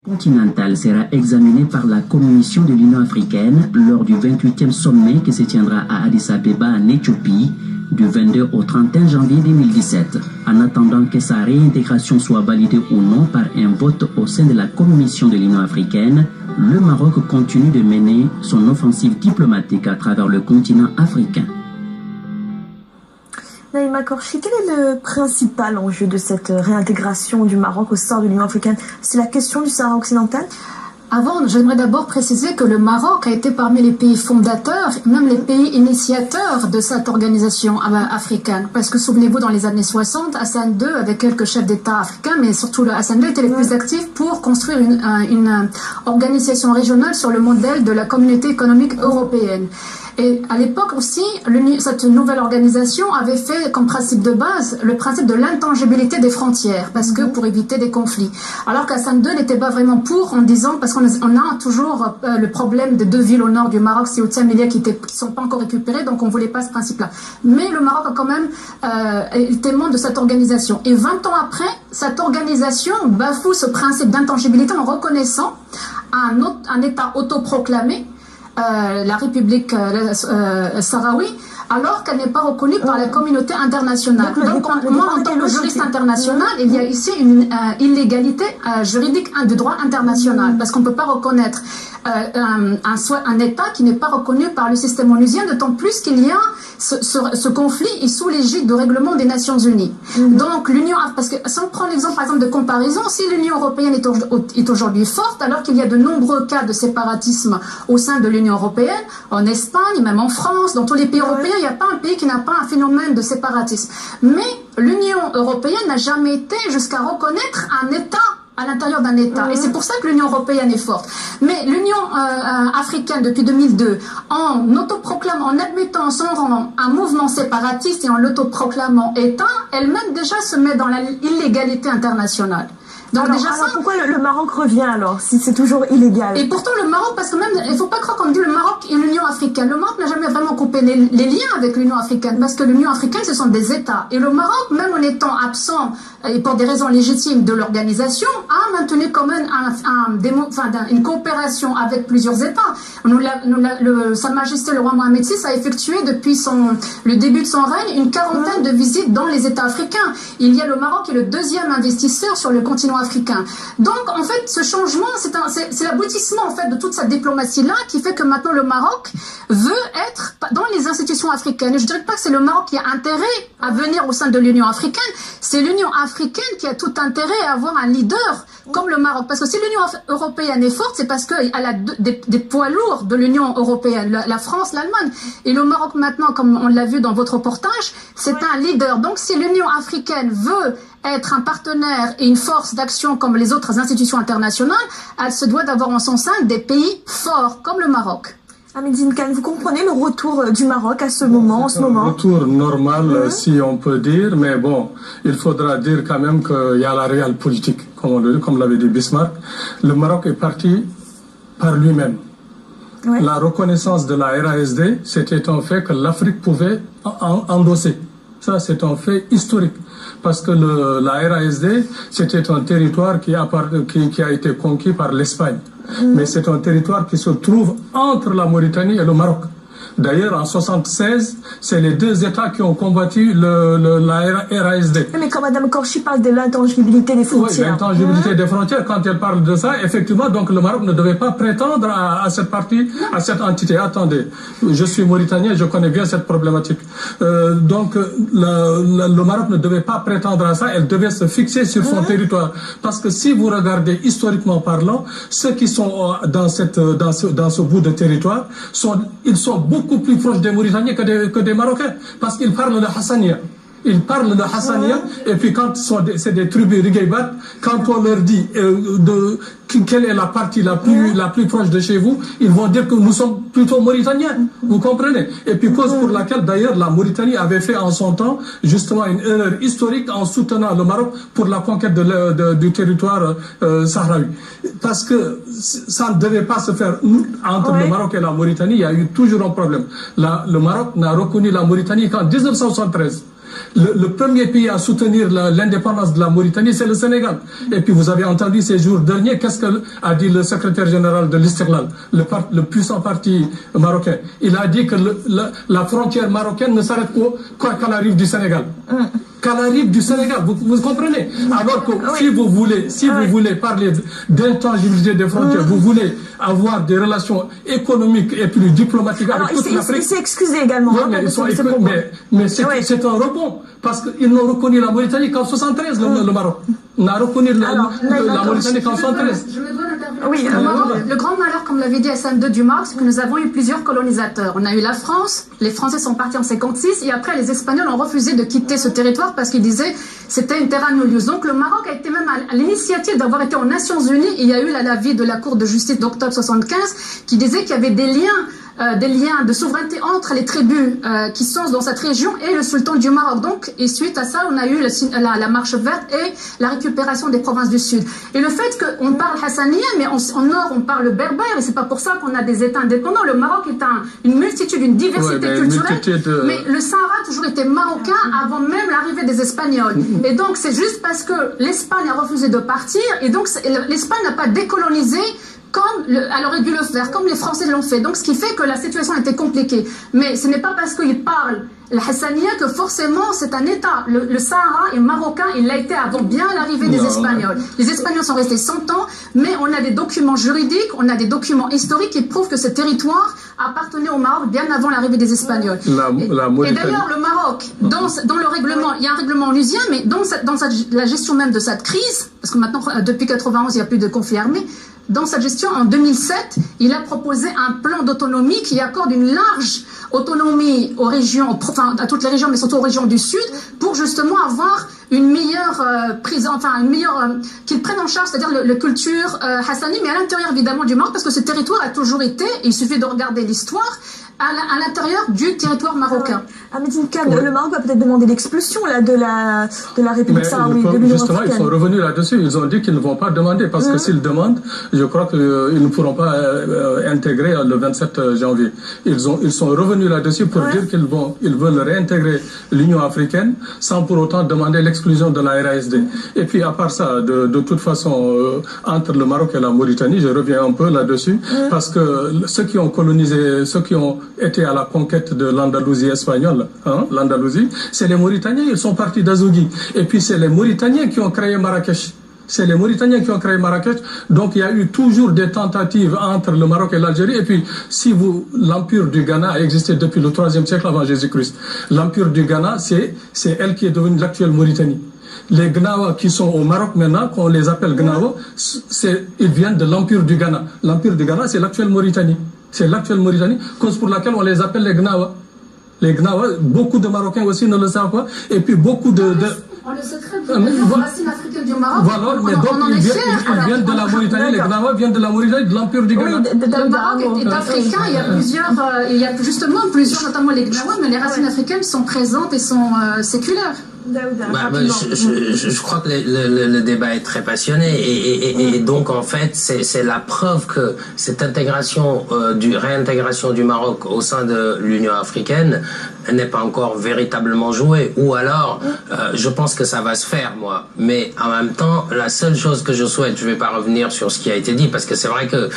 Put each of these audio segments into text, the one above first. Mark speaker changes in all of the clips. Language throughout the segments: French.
Speaker 1: continentale sera examinée par la Commission de l'Union africaine lors du 28e sommet qui se tiendra à Addis Abeba en Éthiopie du 22 au 31 janvier 2017. En attendant que sa réintégration soit validée ou non par un vote au sein de la Commission de l'Union africaine, le Maroc continue de mener son offensive diplomatique à travers le continent africain.
Speaker 2: Naïma Korchi, quel est le principal enjeu de cette réintégration du Maroc au sein de l'Union africaine? C'est la question du Sahara occidental?
Speaker 3: Avant, j'aimerais d'abord préciser que le Maroc a été parmi les pays fondateurs, même les pays initiateurs de cette organisation africaine. Parce que souvenez-vous, dans les années 60, Hassan II, avec quelques chefs d'État africains, mais surtout le Hassan II, était les plus actifs pour construire une organisation régionale sur le modèle de la communauté économique européenne. Et à l'époque aussi, cette nouvelle organisation avait fait comme principe de base le principe de l'intangibilité des frontières, parce que pour éviter des conflits. Alors qu'Hassan II n'était pas vraiment pour, en disant, parce qu'on a toujours le problème de deux villes au nord du Maroc, Ceuta et Melilla, qui ne sont pas encore récupérées, donc on ne voulait pas ce principe-là. Mais le Maroc a quand même été membre de cette organisation. Et 20 ans après, cette organisation bafoue ce principe d'intangibilité en reconnaissant un État autoproclamé, la République sahraoui, alors qu'elle n'est pas reconnue par la communauté internationale. Donc, moi, en tant que juriste international, il y a ici une illégalité juridique du droit international, parce qu'on ne peut pas reconnaître un État qui n'est pas reconnu par le système onusien, d'autant plus qu'il y a ce conflit est sous l'égide du règlement des Nations Unies. Donc, parce que si on prend l'exemple, par exemple, de comparaison, si l'Union européenne est aujourd'hui forte, alors qu'il y a de nombreux cas de séparatisme au sein de l'Union européenne, en Espagne, même en France, dans tous les pays européens, il n'y a pas un pays qui n'a pas un phénomène de séparatisme. Mais l'Union européenne n'a jamais été jusqu'à reconnaître un État à l'intérieur d'un État. Et c'est pour ça que l'Union européenne est forte. Mais l'Union africaine, depuis 2002, en admettant son rang un mouvement séparatiste et en l'autoproclamant État, elle-même déjà se met dans l'illégalité internationale. Donc
Speaker 2: alors,
Speaker 3: déjà
Speaker 2: pourquoi le Maroc revient alors, si c'est toujours illégal?
Speaker 3: Et pourtant le Maroc, parce que même, il ne faut pas croire qu'on dit le Maroc et l'Union africaine. Le Maroc n'a jamais vraiment coupé les liens avec l'Union africaine, parce que l'Union africaine, ce sont des États. Et le Maroc, même en étant absent, et pour des raisons légitimes de l'organisation, a maintenu quand même une coopération avec plusieurs États. Sa Majesté le roi Mohamed VI a effectué depuis le début de son règne une quarantaine de visites dans les États africains. Il y a le Maroc qui est le deuxième investisseur sur le continent africain. Donc en fait ce changement c'est l'aboutissement en fait de toute cette diplomatie là qui fait que maintenant le Maroc veut être dans les institutions africaines. Et je dirais pas que c'est le Maroc qui a intérêt à venir au sein de l'Union africaine, c'est l'Union africaine qui a tout intérêt à avoir un leader comme le Maroc, parce que si l'Union européenne est forte, c'est parce qu'elle a des poids lourds de l'Union européenne, la France, l'Allemagne, et le Maroc maintenant, comme on l'a vu dans votre reportage, c'est un leader. Donc si l'Union africaine veut être un partenaire et une force d'action comme les autres institutions internationales, elle se doit d'avoir en son sein des pays forts comme le Maroc.
Speaker 2: Ahmed Khan, vous comprenez le retour du Maroc à ce moment, en ce moment?
Speaker 4: Un retour normal, si on peut dire, mais bon, il faudra dire quand même qu'il y a la réelle politique, comme l'avait dit Bismarck. Le Maroc est parti par lui-même. Ouais. La reconnaissance de la RASD, c'était un fait que l'Afrique pouvait endosser. Ça, c'est un fait historique. Parce que la RASD, c'était un territoire qui a été conquis par l'Espagne. Mais c'est un territoire qui se trouve entre la Mauritanie et le Maroc. D'ailleurs, en 1976, c'est les deux États qui ont combattu la RASD.
Speaker 2: Mais quand Mme Korchi parle de l'intangibilité des frontières.
Speaker 4: Oui, l'intangibilité des frontières, quand elle parle de ça, effectivement, donc le Maroc ne devait pas prétendre à cette partie, à cette entité. Attendez, je suis mauritanien, je connais bien cette problématique. Donc, le Maroc ne devait pas prétendre à ça, elle devait se fixer sur son territoire. Parce que si vous regardez historiquement parlant, ceux qui sont dans ce bout de territoire, ils sont beaucoup plus proches des Mauritaniens que des Marocains, parce qu'ils parlent de Hassania. Ils parlent de Hassania, et puis quand c'est des tribus Rigaybat, quand on leur dit quelle est la partie la plus proche de chez vous, ils vont dire que nous sommes plutôt Mauritaniens. Vous comprenez? Et puis cause pour laquelle d'ailleurs la Mauritanie avait fait en son temps justement une erreur historique en soutenant le Maroc pour la conquête du territoire sahraoui. Parce que ça ne devait pas se faire entre le Maroc et la Mauritanie, il y a eu toujours un problème. Le Maroc n'a reconnu la Mauritanie qu'en 1973. Le premier pays à soutenir l'indépendance de la Mauritanie, c'est le Sénégal. Et puis vous avez entendu ces jours derniers, qu'est-ce qu'a dit le secrétaire général de l'Istiqlal, le puissant parti marocain. Il a dit que la frontière marocaine ne s'arrête qu'à la rive du Sénégal. Qu'à la rive du Sénégal, vous comprenez? Alors que si vous voulez parler d'intangibilité des frontières, vous voulez avoir des relations économiques et plus diplomatiques avec toute l'Afrique.
Speaker 2: Il s'est excusé également.
Speaker 4: Oui, mais c'est un rebond, parce qu'ils n'ont reconnu la Mauritanie qu'en 73, le Maroc. On a reconnu la Mauritanie qu'en 73.
Speaker 3: Je me dois d'intervenir. Oui, le grand malheur, comme l'avait dit Hassan II du Maroc, c'est que nous avons eu plusieurs colonisateurs. On a eu la France, les Français sont partis en 56, et après les Espagnols ont refusé de quitter ce territoire parce qu'ils disaient c'était une terra nullius. Donc le Maroc a été même à l'initiative d'avoir été aux Nations Unies. Il y a eu l'avis de la Cour de justice d'octobre 75 qui disait qu'il y avait des liens de souveraineté entre les tribus qui sont dans cette région et le sultan du Maroc. Donc, et suite à ça, on a eu la marche verte et la récupération des provinces du Sud. Et le fait qu'on parle hassanien, mais en nord, on parle berbère, et c'est pas pour ça qu'on a des États indépendants. Le Maroc est une multitude, une diversité culturelle, mais le Sahara a toujours été marocain avant même l'arrivée des Espagnols. Et donc, c'est juste parce que l'Espagne a refusé de partir, et donc l'Espagne n'a pas décolonisé comme elle aurait dû le faire, comme les Français l'ont fait. Donc, ce qui fait que la situation était compliquée. Mais ce n'est pas parce qu'ils parlent le hassania que forcément c'est un État. Le Sahara est marocain, il l'a été avant bien l'arrivée des Espagnols. Les Espagnols sont restés 100 ans, mais on a des documents juridiques, on a des documents historiques qui prouvent que ce territoire appartenait au Maroc bien avant l'arrivée des Espagnols. Et d'ailleurs, le Maroc, dans le règlement, il y a un règlement onusien, mais dans la gestion même de cette crise, parce que maintenant, depuis 91, il n'y a plus de conflit armé, dans cette gestion, en 2007, il a proposé un plan d'autonomie qui accorde une large autonomie aux régions, enfin à toutes les régions, mais surtout aux régions du Sud, pour justement avoir une meilleure prise, qu'ils prennent en charge, c'est-à-dire la culture hassani, mais à l'intérieur évidemment du Maroc, parce que ce territoire a toujours été, il suffit de regarder l'histoire, à l'intérieur du territoire marocain.
Speaker 2: Ahmedine Khan, le Maroc va peut-être demander l'expulsion de la République sahraouie, de l'Union
Speaker 4: justement,
Speaker 2: africaine.
Speaker 4: ils sont revenus là-dessus. Ils ont dit qu'ils ne vont pas demander, parce que s'ils demandent, je crois qu'ils ne pourront pas intégrer le 27 janvier. Ils sont revenus là-dessus pour dire qu'ils veulent réintégrer l'Union africaine sans pour autant demander l'exclusion de la RASD. Et puis, à part ça, de toute façon, entre le Maroc et la Mauritanie, je reviens un peu là-dessus, parce que ceux qui ont colonisé, ceux qui ont été à la conquête de l'Andalousie espagnole, l'Andalousie, c'est les Mauritaniens, ils sont partis d'Azougui. Et puis c'est les Mauritaniens qui ont créé Marrakech. C'est les Mauritaniens qui ont créé Marrakech. Donc il y a eu toujours des tentatives entre le Maroc et l'Algérie. Et puis l'empire du Ghana a existé depuis le 3e siècle avant Jésus-Christ. L'empire du Ghana, c'est elle qui est devenue l'actuelle Mauritanie. Les Gnawa qui sont au Maroc maintenant, qu'on les appelle Gnawa, ils viennent de l'empire du Ghana. L'empire du Ghana, c'est l'actuelle Mauritanie. C'est l'actuelle Mauritanie, cause pour laquelle on les appelle les Gnawa. Les Gnawa, beaucoup de Marocains aussi ne le savent pas. Et puis beaucoup de...
Speaker 3: On le sait très bien, les racines africaines du Maroc.
Speaker 4: Voilà, mais donc ils viennent de la Mauritanie, les Gnawa viennent de la Mauritanie, de l'empire du Ghana.
Speaker 3: Le Maroc est africain, il y a justement plusieurs, notamment les Gnawa, mais les racines africaines sont présentes et sont séculaires.
Speaker 5: Je crois que le débat est très passionné et donc en fait c'est la preuve que cette réintégration du Maroc au sein de l'Union africaine n'est pas encore véritablement jouée, ou alors je pense que ça va se faire moi, mais en même temps la seule chose que je souhaite, je vais pas revenir sur ce qui a été dit parce que c'est vrai que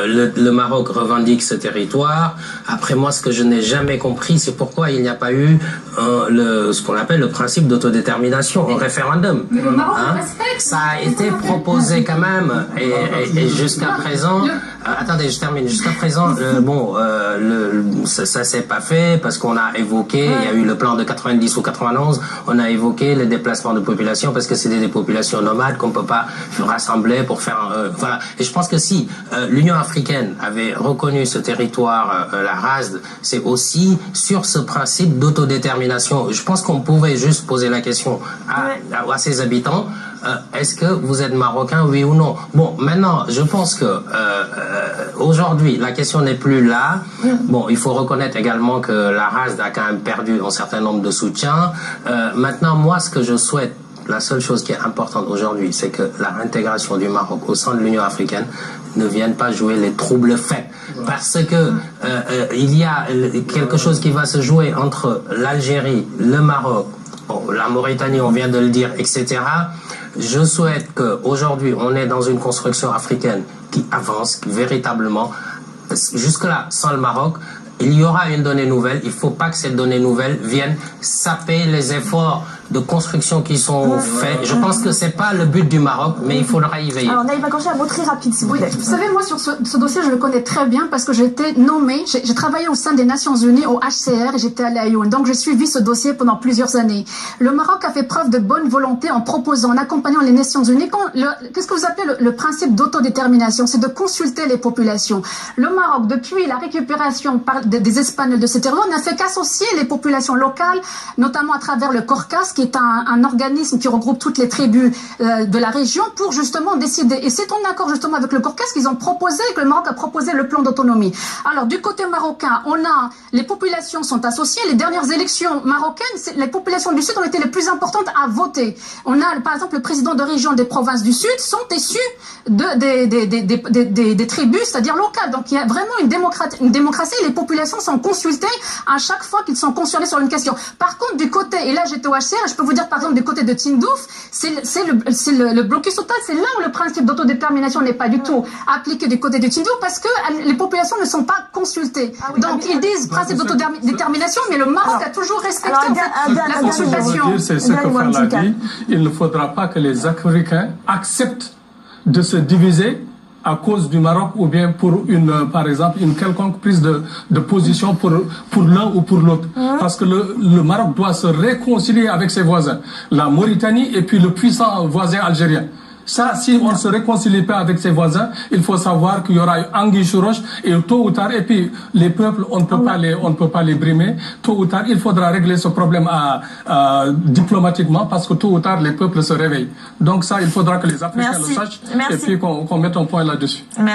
Speaker 5: le Maroc revendique ce territoire. Après moi, ce que je n'ai jamais compris, c'est pourquoi il n'y a pas eu ce qu'on appelle le principe d'autodétermination au référendum.
Speaker 3: Mais le Maroc respecte.
Speaker 5: Ça a été proposé quand même et jusqu'à présent, attendez, je termine. Jusqu'à présent, ça s'est pas fait parce qu'on a évoqué, il y a eu le plan de 90 ou 91, on a évoqué les déplacements de population parce que c'est des populations nomades qu'on peut pas rassembler pour faire voilà. Et je pense que si l'Union africaine avait reconnu ce territoire, la RASD, c'est aussi sur ce principe d'autodétermination. Je pense qu'on pouvait juste poser la question à ses habitants. Est-ce que vous êtes marocain, oui ou non? Bon, maintenant, je pense que aujourd'hui, la question n'est plus là. Bon, il faut reconnaître également que la RASD a quand même perdu un certain nombre de soutiens. Maintenant, moi, ce que je souhaite la seule chose qui est importante aujourd'hui, c'est que la réintégration du Maroc au sein de l'Union africaine ne vienne pas jouer les troubles faits. Parce que il y a quelque chose qui va se jouer entre l'Algérie, le Maroc, la Mauritanie, on vient de le dire, etc. Je souhaite qu'aujourd'hui, on est dans une construction africaine qui avance véritablement. Jusque-là, sans le Maroc, il y aura une donnée nouvelle. Il ne faut pas que cette donnée nouvelle vienne saper les efforts de construction qui sont faits. Je pense que ce n'est pas le but du Maroc, mais il faudra y veiller.
Speaker 2: Alors, Naïma Kanché, un mot très rapide, s'il vous plaît.
Speaker 3: Vous savez, moi, sur ce dossier, je le connais très bien parce que j'ai été nommée, j'ai travaillé au sein des Nations Unies, au HCR, et j'étais à l'AION. Donc, j'ai suivi ce dossier pendant plusieurs années. Le Maroc a fait preuve de bonne volonté en proposant, en accompagnant les Nations Unies. Qu'est-ce que vous appelez le principe d'autodétermination? C'est de consulter les populations. Le Maroc, depuis la récupération des Espagnols de ces territoires, n'a fait qu'associer les populations locales, notamment à travers le CORCAS, qui est un organisme qui regroupe toutes les tribus de la région pour justement décider. Et c'est en accord justement avec le CORCAS qu'ils ont proposé, que le Maroc a proposé le plan d'autonomie. Alors du côté marocain, les populations sont associées. Les dernières élections marocaines, les populations du Sud ont été les plus importantes à voter. On a par exemple le président de région des provinces du Sud sont issus des tribus, c'est-à-dire locales. Donc il y a vraiment une démocratie. Les populations sont consultées à chaque fois qu'ils sont concernés sur une question. Par contre, du côté, et là j'étais au HCR, je peux vous dire par exemple du côté de Tindouf, c'est le blocus total, c'est là où le principe d'autodétermination n'est pas du tout appliqué du côté de Tindouf parce que les populations ne sont pas consultées. Donc ils disent principe d'autodétermination, mais le Maroc a toujours respecté la consultation.
Speaker 4: C'est ce que Fala dit, il ne faudra pas que les Africains acceptent de se diviser à cause du Maroc ou bien pour par exemple, une quelconque prise de position pour l'un ou pour l'autre. Parce que le Maroc doit se réconcilier avec ses voisins, la Mauritanie et puis le puissant voisin algérien. Ça, si on ne se réconcilie pas avec ses voisins, il faut savoir qu'il y aura anguille sous roche et tôt ou tard, et puis les peuples, on ne peut pas les brimer. Tôt ou tard, il faudra régler ce problème diplomatiquement parce que tôt ou tard, les peuples se réveillent. Donc ça, il faudra que les Africains le sachent et puis qu'on mette un point là-dessus.